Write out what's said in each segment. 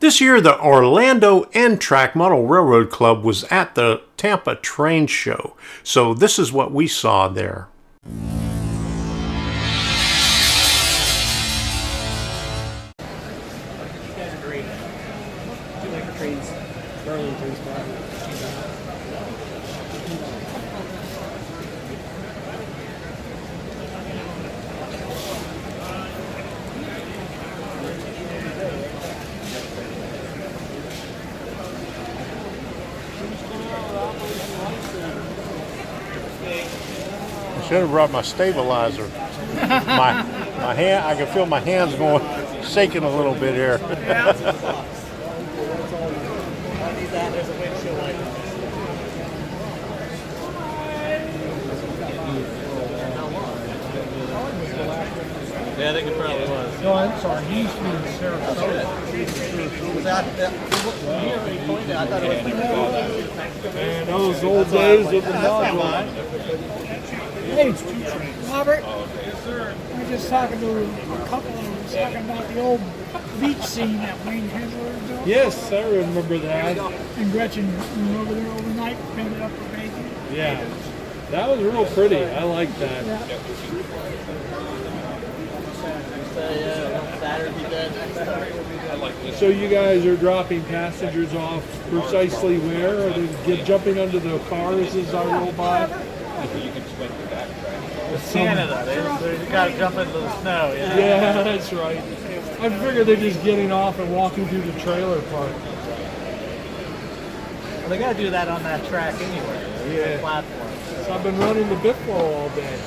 This year, the Orlando N-Trak Model Railroad Club was at the Tampa Train Show, so this is what we saw there. I should have brought my stabilizer. my hand, I can feel my hands going, shaking a little bit here. Yeah, I think it probably was. No, I'm sorry. He used to be in Sarasota. Man, those old days of the module. Hey, Robert. Yes, sir. I was just talking to a couple of them, talking about the old beach scene that Wayne Hensler was doing. Yes, I remember that. And Gretchen went over there overnight, painted up her baby. Yeah, that was real pretty. I like that. Yeah. So you guys are dropping passengers off precisely where? Are they jumping under the cars as I roll by? It's Canada. They got to jump into the snow. Yeah, that's right. I figured they're just getting off and walking through the trailer park. Well, they got to do that on that track anyway. Yeah. Platform. So I've been running the bit flow all day.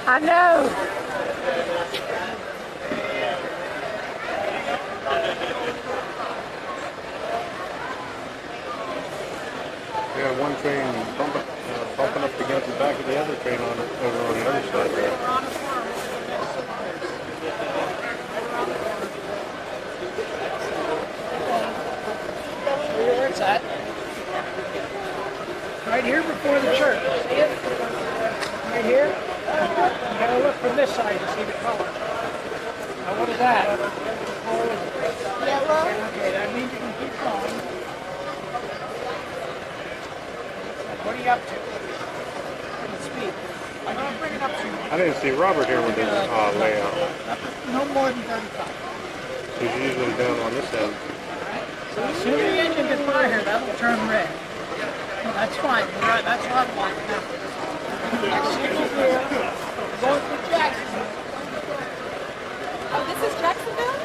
I know. Yeah, one train bumping up against the back of the other train over on the other side there. Where it's at? Right here before the church. See it? Right here? You gotta look from this side to see the color. Now what is that? Okay, that means you can keep going. What are you up to? Speed. I'm going to bring it up to you. I didn't see Robert here with his layout. No more than 35. He's usually down on this end. So as soon as the engine gets by here, that will turn red. No, that's fine. We're right. That's what I'm walking now. Next signal here. We're going to Jacksonville. Oh, this is Jacksonville?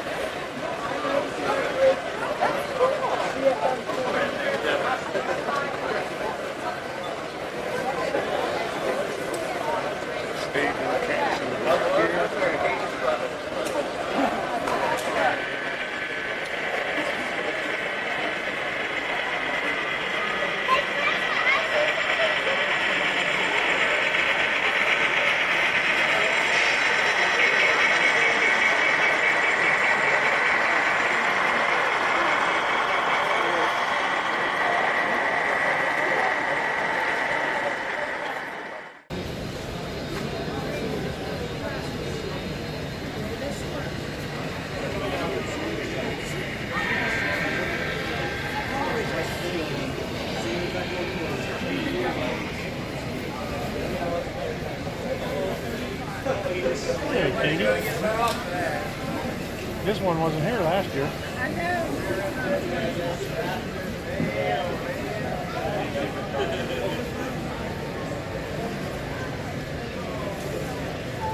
Hey, Katie. This one wasn't here last year. I know.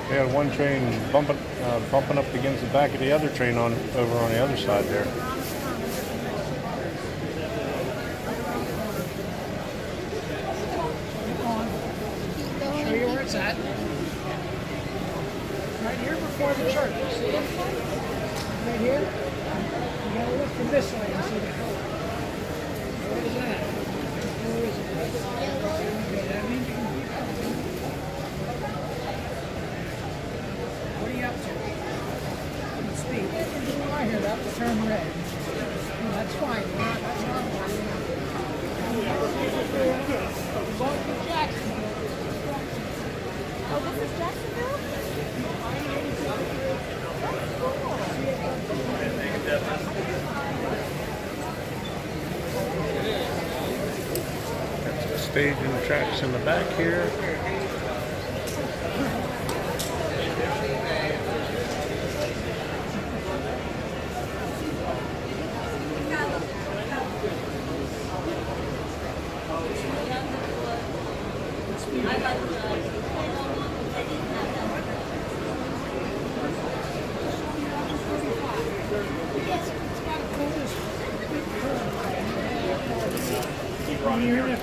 We had one train bumping up against the back of the other train over on the other side there. Show you where it's at. Right here before the church. See it? Right here. You gotta look from this way and see the color. Where is that? Where is it? Okay, that means you can keep going. What are you up to? Speed. Right here, that will turn red. No, that's fine. That's not working. We're going to Jacksonville. Oh, this is Jacksonville? That's the stage and the tracks in the back here. When you hear the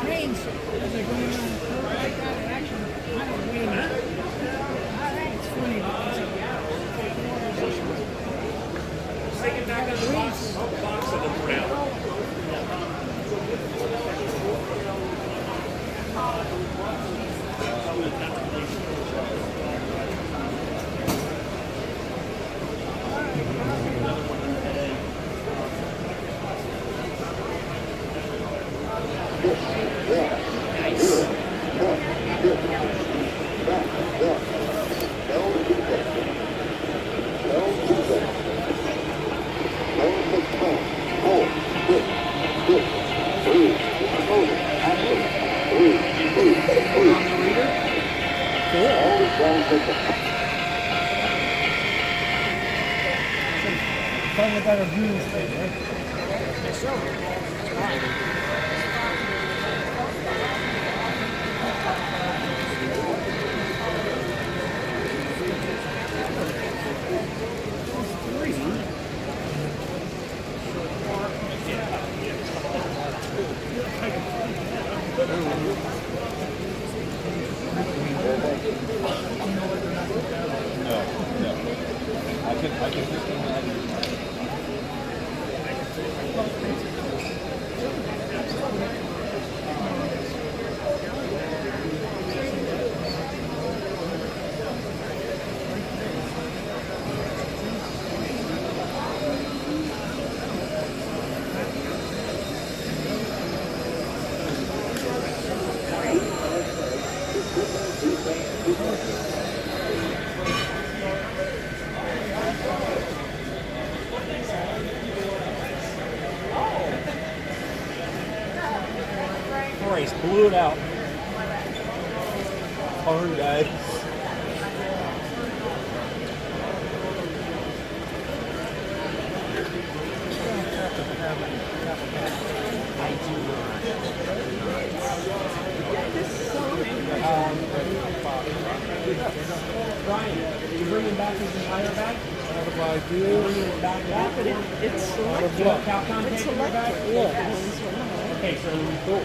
trains as they're going around the curve like that, it actually kind of waves. It's funny because Take it back in the box of the rail. Probably got a view thing, right? Christ, blew it out. Hard, guys. Brian, did you bring him back his entire bag? What do I do? Bring him back that? But it's selected. Do you have Calcon tape in your bag? Yeah. Okay, so cool.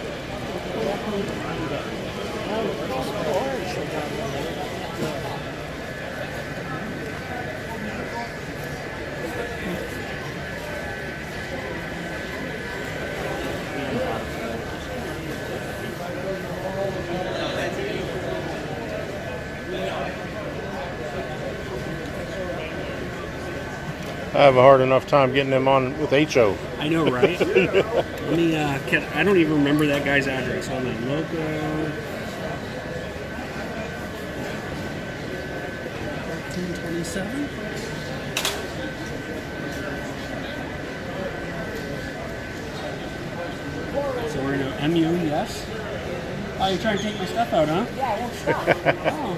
I have a hard enough time getting them on with HO. I know, right? Let me, I don't even remember that guy's address. Hold on. Local. 1327? So we're in a MU, yes. Oh, you're trying to take my stuff out, huh? Yeah, I won't stop. Oh.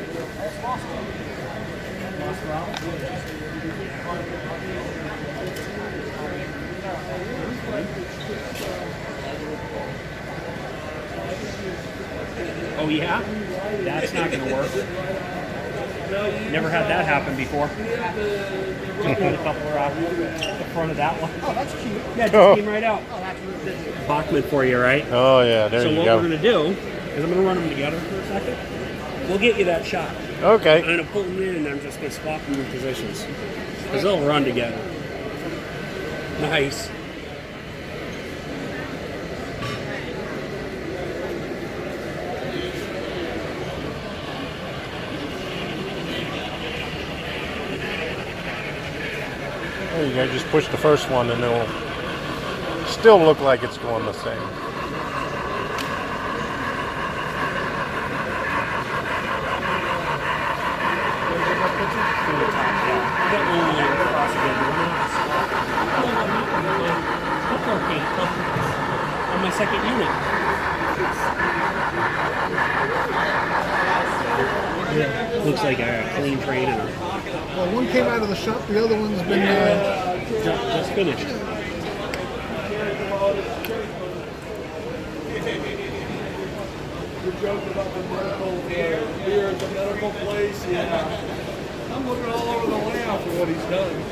Lost route. Oh yeah? That's not going to work. Never had that happen before. Just pulled a couple off the front of that one. Oh, that's cute. Yeah, it just came right out. Oh, that's really good. Bachman for you, right? Oh yeah, there you go. So what we're going to do is I'm going to run them together for a second. We'll get you that shot. Okay. I'm going to pull them in and I'm just going to swap them in positions. Because they'll run together. Nice. There you go. Just push the first one and it'll still look like it's going the same. On my second unit. Yeah. Looks like a clean train and Well, one came out of the shop, the other one's been just finished. You're joking about the medical beer at the medical place? Yeah. I'm looking all over the layout for what he's done.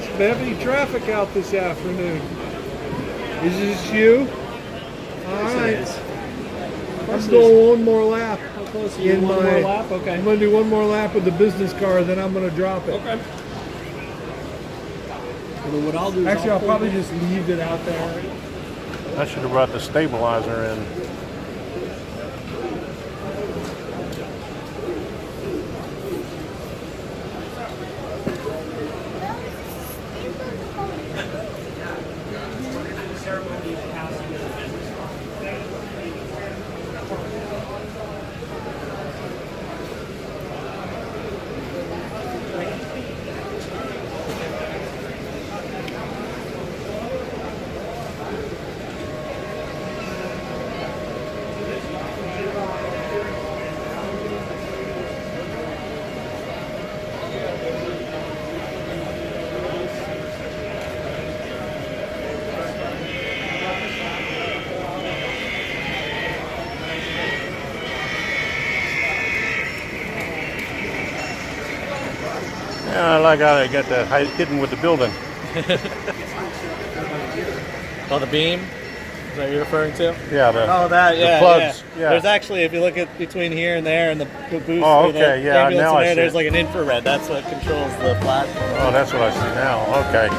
Some heavy traffic out this afternoon. Is this you? All right. I'm doing one more lap. How close are you? One more lap? Okay. I'm going to do one more lap with the business car, then I'm going to drop it. Okay. Well, what I'll do is Actually, I'll probably just leave it out there. I should have brought the stabilizer in. Yeah, I like how they got that hidden with the building. Oh, the beam? Is that what you're referring to? Yeah, the, Oh, that, yeah, the plugs. yeah. There's actually, if you look at between here and there and the boost Oh, for the okay, yeah, ambulance now in I there, see there's it. like an infrared. That's what controls the flat. Oh, that's what I see now. Okay.